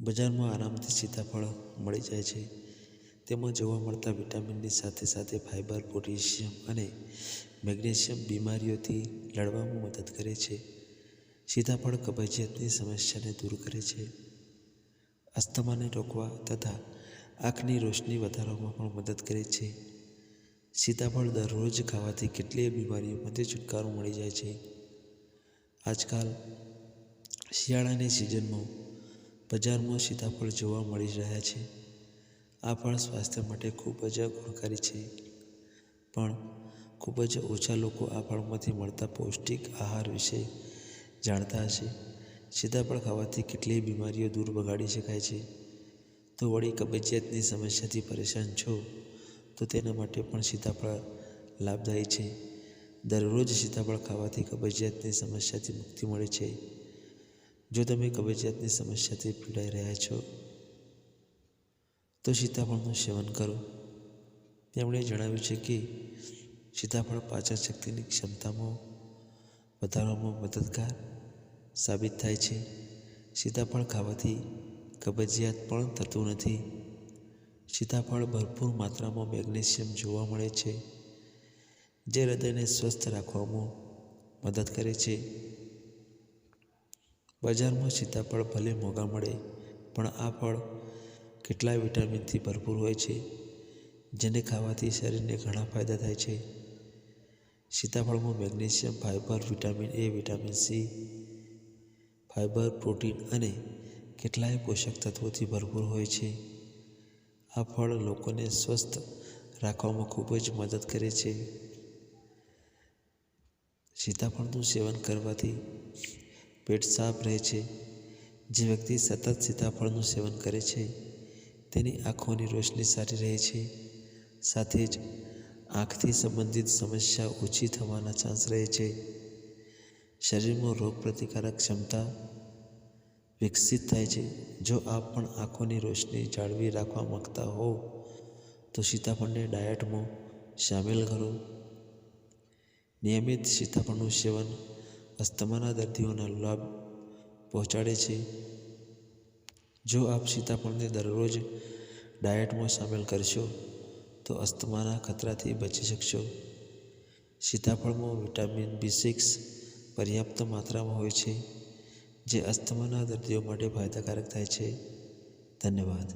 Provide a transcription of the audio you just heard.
બજારમાં આરામથી સીતાફળ મળી જાય છે. તેમાં જોવા મળતા વિટામિનની સાથે સાથે ફાઇબર, પોટેશિયમ અને મેગ્નેશિયમ બીમારીઓથી લડવામાં મદદ કરે છે. સીતાફળ કબજિયાતની સમસ્યાને દૂર કરે છે, અસ્થમાને રોકવા તથા આંખની રોશની વધારવામાં પણ મદદ કરે છે. સીતાફળ દરરોજ ખાવાથી કેટલીય બીમારીઓમાંથી છુટકારો મળી જાય છે. આજકાલ શિયાળાની સિઝનમાં બજારમાં સીતાફળ જોવા મળી રહ્યા છે. આ ફળ સ્વાસ્થ્ય માટે ખૂબ જ ગુણકારી છે, પણ ખૂબ જ ઓછા લોકો આ ફળમાંથી મળતા પૌષ્ટિક આહાર વિશે જાણતા હશે. સીતાફળ ખાવાથી કેટલીય બીમારીઓ દૂર ભગાડી શકાય છે. તો વળી કબજિયાતની સમસ્યાથી પરેશાન છો તો તેના માટે પણ સીતાફળ લાભદાયી છે. દરરોજ સીતાફળ ખાવાથી કબજિયાતની સમસ્યાથી મુક્તિ મળે છે. જો તમે કબજિયાતની સમસ્યાથી પીડાઈ રહ્યા છો તો સીતાફળનું સેવન કરો. તેમણે જણાવ્યું છે કે સીતાફળ પાચન શક્તિની ક્ષમતામાં વધારવામાં મદદગાર સાબિત થાય છે. સીતાફળ ખાવાથી કબજિયાત પણ થતું નથી. સીતાફળ ભરપૂર માત્રામાં મેગ્નેશિયમ જોવા મળે છે, જે હૃદયને સ્વસ્થ રાખવામાં મદદ કરે છે. બજારમાં સીતાફળ ભલે મોંઘા મળે, પણ આ ફળ કેટલાય વિટામિનથી ભરપૂર હોય છે, જેને ખાવાથી શરીરને ઘણા ફાયદા થાય છે. સીતાફળમાં magnesium, fibre, vitamin A, vitamin C, fibre, protein અને કેટલાય પોષક તત્વોથી ભરપૂર હોય છે. આ ફળ લોકોને સ્વસ્થ રાખવામાં ખૂબ જ મદદ કરે છે. સીતાફળનું સેવન કરવાથી પેટ સાફ રહે છે. જે વ્યક્તિ સતત સીતાફળનું સેવન કરે છે તેની આંખોની રોશની સારી રહે છે. સાથે જ આંખથી સંબંધિત સમસ્યા ઓછી થવાના ચાન્સ રહે છે. શરીરમાં રોગપ્રતિકારક ક્ષમતા વિકસિત થાય છે. જો આપ પણ આંખોની રોશની જાળવી રાખવા માંગતા હો તો સીતાફળને ડાયટમાં સામેલ કરો. નિયમિત સીતાફળનું સેવન અસ્થમાના દર્દીઓને લાભ પહોંચાડે છે. જો આપ સીતાફળને દરરોજ ડાયટમાં સામેલ કરશો તો અસ્થમાના ખતરાથી બચી શકશો. સીતાફળમાં વિટામિન B6 પર્યાપ્ત માત્રામાં હોય છે, જે અસ્થમાના દર્દીઓ માટે ફાયદાકારક થાય છે. ધન્યવાદ.